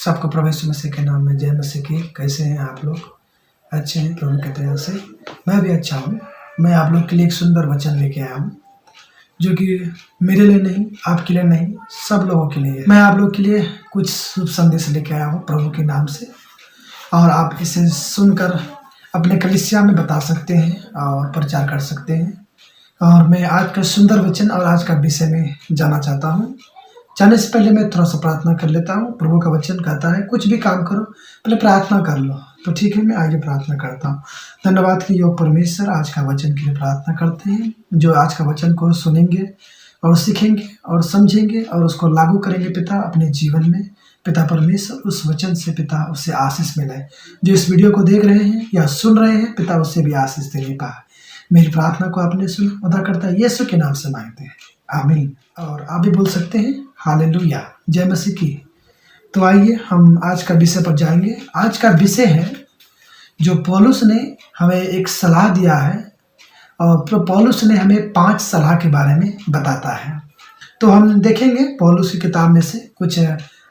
सबको प्रभु यीशु मसीह के नाम में जय मसीह की। कैसे हैं आप लोग? अच्छे हैं प्रभु की दया से। मैं भी अच्छा हूँ। मैं आप लोग के लिए एक सुंदर वचन लेके आया हूँ, जो कि मेरे लिए नहीं, आपके लिए नहीं, सब लोगों के लिए। मैं आप लोग के लिए कुछ शुभ संदेश लेके आया हूँ प्रभु के नाम से, और आप इसे सुनकर अपने कलीसिया में बता सकते हैं और प्रचार कर सकते हैं। और मैं आज का सुंदर वचन और आज का विषय में जाना चाहता हूँ। जाने से पहले मैं थोड़ा सा प्रार्थना कर लेता हूँ। प्रभु का वचन कहता है, कुछ भी काम करो पहले प्रार्थना कर लो। तो ठीक है, मैं आगे प्रार्थना करता हूँ। धन्यवाद कि योग परमेश्वर, आज का वचन के लिए प्रार्थना करते हैं। जो आज का वचन को सुनेंगे और सीखेंगे और समझेंगे और उसको लागू करेंगे पिता अपने जीवन में, पिता परमेश्वर उस वचन से पिता उससे आशीष मिले। जो इस वीडियो को देख रहे हैं या सुन रहे हैं पिता, उससे भी आशीष देने पाए। मेरी प्रार्थना को आपने सुना, उदा करता है यीशु के नाम से मांगते हैं, आमीन। और आप भी बोल सकते हैं हालेलुया, जय मसीह की। तो आइए हम आज का विषय पर जाएंगे। आज का विषय है, जो पौलुस ने हमें एक सलाह दिया है, और पौलुस ने हमें 5 सलाह के बारे में बताता है। तो हम देखेंगे पौलुस की किताब में से कुछ,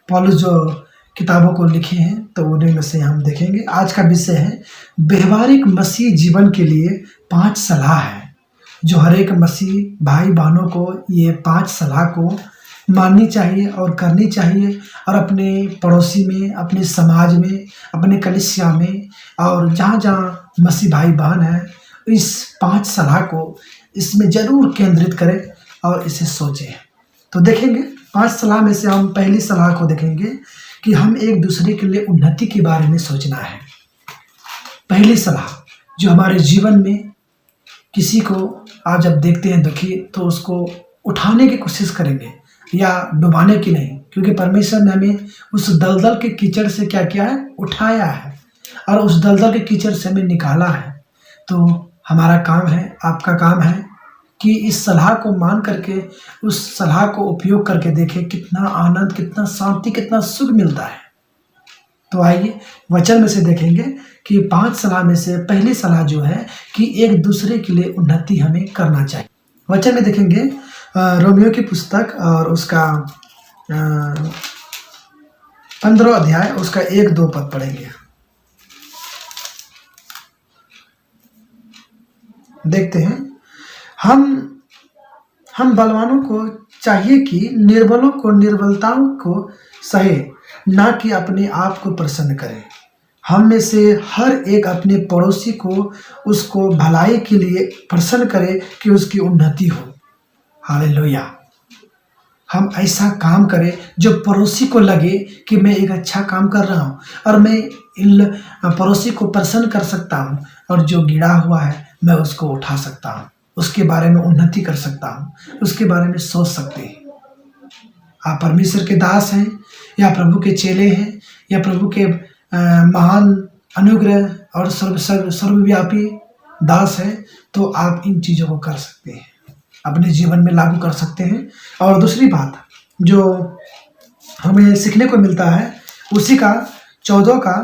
पौलुस जो किताबों को लिखे हैं तो उन्हीं में से हम देखेंगे। आज का विषय है व्यवहारिक मसीह जीवन के लिए 5 सलाह है, जो हर एक मसीह भाई बहनों को ये 5 सलाह को माननी चाहिए और करनी चाहिए, और अपने पड़ोसी में, अपने समाज में, अपने कलीसिया में, और जहाँ जहाँ मसीह भाई बहन है, इस 5 सलाह को इसमें ज़रूर केंद्रित करें और इसे सोचें। तो देखेंगे 5 सलाह में से हम पहली सलाह को देखेंगे कि हम एक दूसरे के लिए उन्नति के बारे में सोचना है। पहली सलाह, जो हमारे जीवन में किसी को आप जब देखते हैं दुखी, तो उसको उठाने की कोशिश करेंगे या डुबाने की नहीं, क्योंकि परमेश्वर ने हमें उस दलदल के कीचड़ से क्या किया है, उठाया है, और उस दलदल के कीचड़ से हमें निकाला है। तो हमारा काम है, आपका काम है कि इस सलाह को मान करके, उस सलाह को उपयोग करके देखें कितना आनंद, कितना शांति, कितना सुख मिलता है। तो आइए वचन में से देखेंगे कि 5 सलाह में से पहली सलाह जो है कि एक दूसरे के लिए उन्नति हमें करना चाहिए। वचन में देखेंगे रोमियो की पुस्तक और उसका 15 अध्याय, उसका 1-2 पद पढ़ेंगे। देखते हैं, हम बलवानों को चाहिए कि निर्बलों को निर्बलताओं को सहे, ना कि अपने आप को प्रसन्न करे। हम में से हर एक अपने पड़ोसी को उसको भलाई के लिए प्रसन्न करे कि उसकी उन्नति हो। हालेलुया। हम ऐसा काम करें जो पड़ोसी को लगे कि मैं एक अच्छा काम कर रहा हूँ और मैं इन पड़ोसी को प्रसन्न कर सकता हूँ, और जो गिरा हुआ है मैं उसको उठा सकता हूँ, उसके बारे में उन्नति कर सकता हूँ, उसके बारे में सोच सकते हैं। आप परमेश्वर के दास हैं या प्रभु के चेले हैं या प्रभु के महान अनुग्रह और सर्वव्यापी दास हैं, तो आप इन चीज़ों को कर सकते हैं, अपने जीवन में लागू कर सकते हैं। और दूसरी बात जो हमें सीखने को मिलता है, उसी का 14 का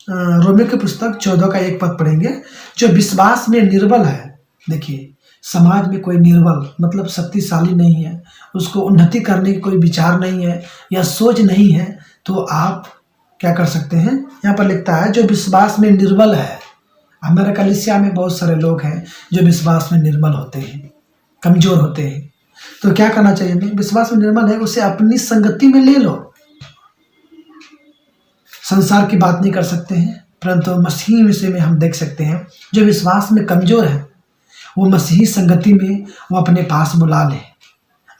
रोमियो की पुस्तक 14 का 1 पद पढ़ेंगे। जो विश्वास में निर्बल है, देखिए समाज में कोई निर्बल मतलब शक्तिशाली नहीं है, उसको उन्नति करने की कोई विचार नहीं है या सोच नहीं है, तो आप क्या कर सकते हैं। यहाँ पर लिखता है जो विश्वास में निर्बल है। हमारे कलीसिया में बहुत सारे लोग हैं जो विश्वास में निर्बल होते हैं, कमजोर होते हैं। तो क्या करना चाहिए हमें? विश्वास में निर्बल है, उसे अपनी संगति में ले लो। संसार की बात नहीं कर सकते हैं, परंतु मसीही विषय में हम देख सकते हैं जो विश्वास में कमजोर है, वो मसीही संगति में वो अपने पास बुला ले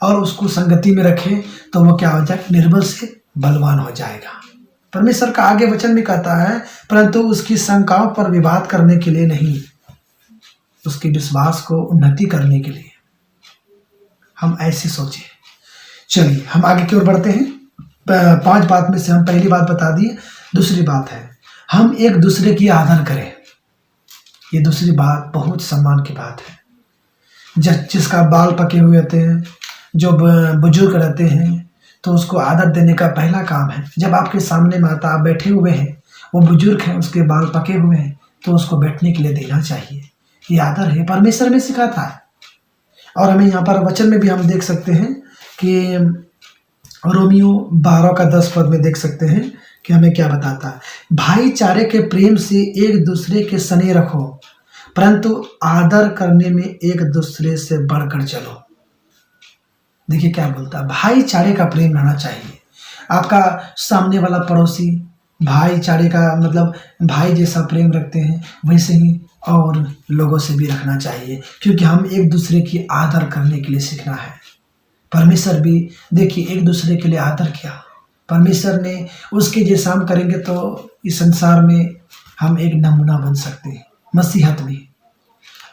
और उसको संगति में रखे, तो वो क्या हो जाए, निर्बल से बलवान हो जाएगा। परमेश्वर का आगे वचन भी कहता है, परंतु उसकी शंकाओं पर विवाद करने के लिए नहीं, उसके विश्वास को उन्नति करने के लिए हम ऐसे सोचें। चलिए हम आगे की ओर बढ़ते हैं। 5 बात में से हम पहली बात बता दी। दूसरी बात है, हम एक दूसरे की आदर करें। ये दूसरी बात बहुत सम्मान की बात है। जिसका बाल पके हुए होते हैं, जो बुजुर्ग रहते हैं, तो उसको आदर देने का पहला काम है। जब आपके सामने माता आप बैठे हुए हैं, वो बुजुर्ग हैं, उसके बाल पके हुए हैं, तो उसको बैठने के लिए देना चाहिए। ये आदर है, परमेश्वर में सिखाता है। और हमें यहाँ पर वचन में भी हम देख सकते हैं कि रोमियो 12 का 10 पद में देख सकते हैं कि हमें क्या बताता है, भाईचारे के प्रेम से एक दूसरे के स्नेह रखो, परंतु आदर करने में एक दूसरे से बढ़कर चलो। देखिए क्या बोलता है, भाईचारे का प्रेम रहना चाहिए। आपका सामने वाला पड़ोसी भाईचारे का मतलब भाई जैसा प्रेम रखते हैं, वैसे ही और लोगों से भी रखना चाहिए, क्योंकि हम एक दूसरे की आदर करने के लिए सीखना है। परमेश्वर भी देखिए एक दूसरे के लिए आदर किया। परमेश्वर ने उसके जैसा हम करेंगे तो इस संसार में हम एक नमूना बन सकते हैं, मसीहत भी।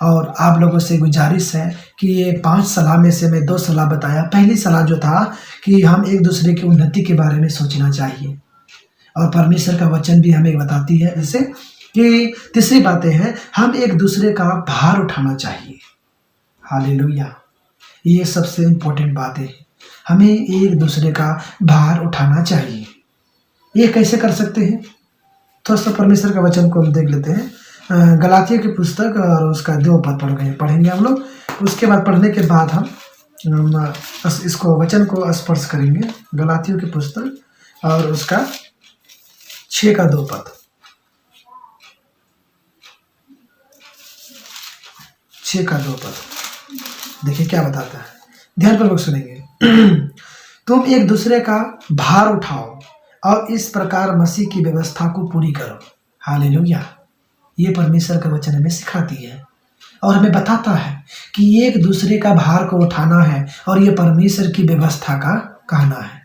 और आप लोगों से गुजारिश है कि ये 5 सलाह में से मैं 2 सलाह बताया। पहली सलाह जो था कि हम एक दूसरे की उन्नति के बारे में सोचना चाहिए, और परमेश्वर का वचन भी हमें बताती है जैसे कि तीसरी बातें हैं, हम एक दूसरे का भार उठाना चाहिए। हालेलुया, ये सबसे इम्पोर्टेंट बात है, हमें एक दूसरे का भार उठाना चाहिए। ये कैसे कर सकते हैं, थोड़ा सा परमेश्वर का वचन को हम देख लेते हैं। गलातियों की पुस्तक और उसका 2 पद पढ़ेंगे हम लोग। उसके बाद पढ़ने के बाद हम इसको वचन को स्पर्श करेंगे। गलातियों की पुस्तक और उसका 6 का 2 पद, 6 का 2 पद देखिए क्या बताता है, ध्यानपूर्वक सुनेंगे। तुम एक दूसरे का भार उठाओ और इस प्रकार मसीह की व्यवस्था को पूरी करो। हालेलुया, ये परमेश्वर का वचन हमें सिखाती है और हमें बताता है कि एक दूसरे का भार को उठाना है, और ये परमेश्वर की व्यवस्था का कहना है।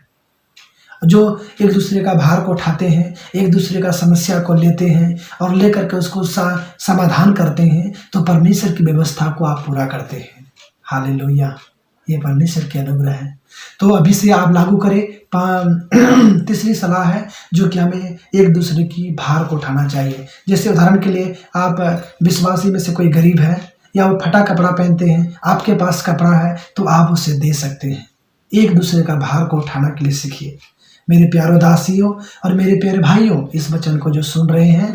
जो एक दूसरे का भार को उठाते हैं, एक दूसरे का समस्या को लेते हैं और लेकर के उसको समाधान करते हैं, तो परमेश्वर की व्यवस्था को आप पूरा करते हैं। हालेलुया, ये परमेश्वर की अनुग्रह है। तो अभी से आप लागू करें। तीसरी सलाह है जो कि हमें एक दूसरे की भार को उठाना चाहिए। जैसे उदाहरण के लिए आप विश्वासी में से कोई गरीब है या वो फटा कपड़ा पहनते हैं, आपके पास कपड़ा है तो आप उसे दे सकते हैं। एक दूसरे का भार को उठाने के लिए सीखिए। मेरे प्यारो दासियों और मेरे प्यारे भाइयों, इस वचन को जो सुन रहे हैं,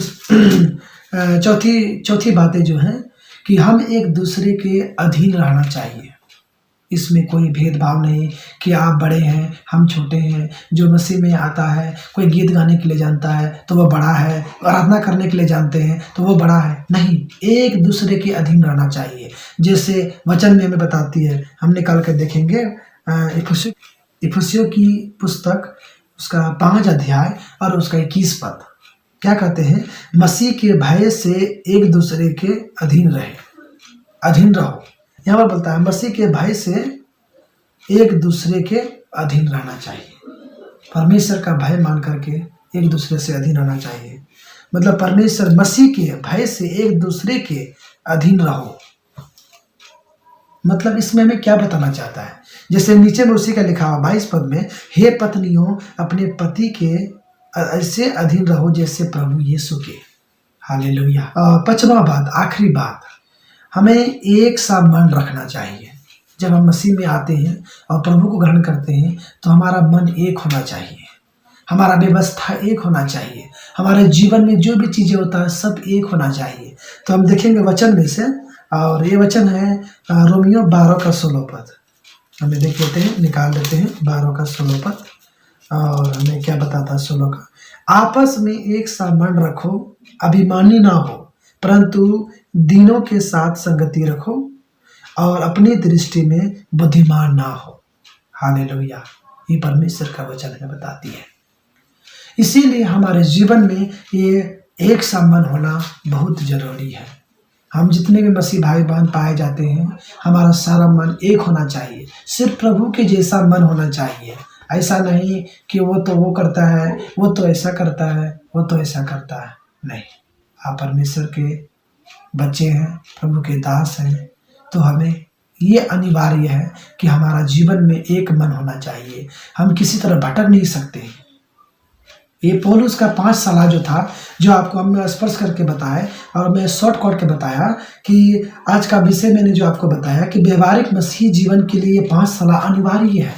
चौथी बातें जो हैं कि हम एक दूसरे के अधीन रहना चाहिए। इसमें कोई भेदभाव नहीं कि आप बड़े हैं हम छोटे हैं। जो मसीह में आता है, कोई गीत गाने के लिए जानता है तो वो बड़ा है, आराधना करने के लिए जानते हैं तो वो बड़ा है, नहीं, एक दूसरे के अधीन रहना चाहिए। जैसे वचन में हमें बताती है, हम निकाल कर देखेंगे इफिसियों की पुस्तक उसका 5 अध्याय और उसका 21 पद क्या कहते हैं, मसीह के भय से एक दूसरे के अधीन रहो। यहाँ पर बोलता है मसीह के भय से एक दूसरे के अधीन रहना चाहिए। परमेश्वर का भय मान करके एक दूसरे से अधीन रहना चाहिए। मतलब परमेश्वर मसीह के भय से एक दूसरे के अधीन रहो। मतलब इसमें हमें क्या बताना चाहता है, जैसे नीचे में उसी का लिखा हुआ 22 पद में, हे पत्नियों अपने पति के ऐसे अधीन रहो जैसे प्रभु यीशु के। हालेलुया। 5वां बात, आखिरी बात, हमें एक सा मन रखना चाहिए। जब हम मसीह में आते हैं और प्रभु को ग्रहण करते हैं तो हमारा मन एक होना चाहिए, हमारा व्यवस्था एक होना चाहिए, हमारे जीवन में जो भी चीज़ें होता है सब एक होना चाहिए। तो हम देखेंगे वचन में से, और ये वचन है रोमियो 12 का 16 पद। हमें देख लेते हैं, निकाल लेते हैं 12 का 16 पद, और हमें क्या बताता है 16 का, आपस में एक सा मन रखो, अभिमानी ना हो, परंतु दीनों के साथ संगति रखो और अपनी दृष्टि में बुद्धिमान ना हो। हालेलुया, ये परमेश्वर का वचन हमें बताती है। इसीलिए हमारे जीवन में ये एक सा मन होना बहुत जरूरी है। हम जितने भी मसीह भाई बहन पाए जाते हैं, हमारा सारा मन एक होना चाहिए, सिर्फ प्रभु के जैसा मन होना चाहिए। ऐसा नहीं कि वो तो वो करता है, वो तो ऐसा करता है, वो तो ऐसा करता है, नहीं। आप परमेश्वर के बच्चे हैं, प्रभु के दास हैं, तो हमें ये अनिवार्य है कि हमारा जीवन में एक मन होना चाहिए। हम किसी तरह भटक नहीं सकते। ये पौलुस का 5 सलाह जो था, जो आपको हमने स्पर्श करके बताया और मैं शॉर्ट कट के बताया कि आज का विषय मैंने जो आपको बताया कि व्यवहारिक मसीही जीवन के लिए ये 5 सलाह अनिवार्य है।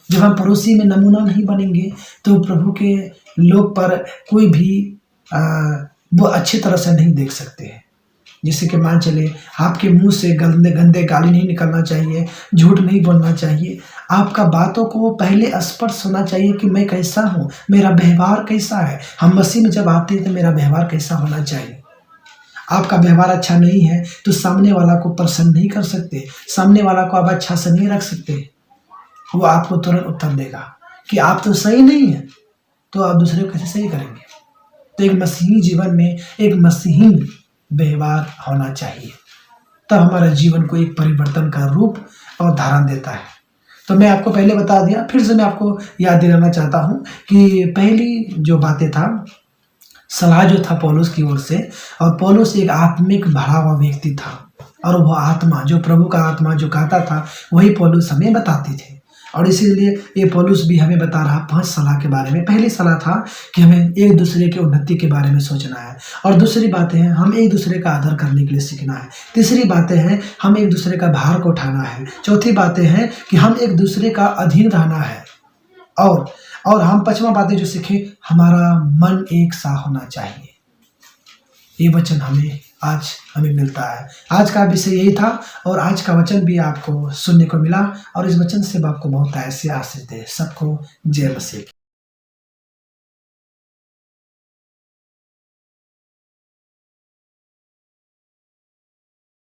जब हम पड़ोसी में नमूना नहीं बनेंगे तो प्रभु के लोग पर कोई भी वो अच्छी तरह से नहीं देख सकते हैं। जैसे कि मान चले आपके मुंह से गंदे गाली नहीं निकलना चाहिए, झूठ नहीं बोलना चाहिए, आपका बातों को पहले स्पष्ट होना चाहिए कि मैं कैसा हूँ, मेरा व्यवहार कैसा है। हम मसीह में जब आते हैं तो मेरा व्यवहार कैसा होना चाहिए। आपका व्यवहार अच्छा नहीं है तो सामने वाला को प्रसन्न नहीं कर सकते, सामने वाला को आप अच्छा से नहीं रख सकते। वो आपको तुरंत उत्तर देगा कि आप तो सही नहीं है, तो आप दूसरे को कैसे सही करेंगे। तो एक मसीही जीवन में एक मसीही व्यवहार होना चाहिए, तब हमारे जीवन को एक परिवर्तन का रूप और धारण देता है। तो मैं आपको पहले बता दिया, फिर से मैं आपको याद दिलाना चाहता हूँ कि पहली जो बातें था, सलाह जो था पौलुस की ओर से, और पौलुस एक आत्मिक भरा हुआ व्यक्ति था, और वह आत्मा जो प्रभु का आत्मा जो कहता था वही पौलुस हमें बताती थे। और इसीलिए ये पौलुस भी हमें बता रहा 5 सलाह के बारे में। पहली सलाह था कि हमें एक दूसरे की उन्नति के बारे में सोचना है, और दूसरी बातें हैं हम एक दूसरे का आदर करने के लिए सीखना है। तीसरी बातें हैं हम एक दूसरे का भार को उठाना है। चौथी बातें हैं कि हम एक दूसरे का अधीन रहना है। और हम 5वां बातें जो सीखे, हमारा मन एक सा होना चाहिए। ये वचन आज हमें मिलता है। आज का विषय यही था, और आज का वचन भी आपको सुनने को मिला, और इस वचन से आपको बहुत ऐसे आशीष दे। सबको जय मसीह।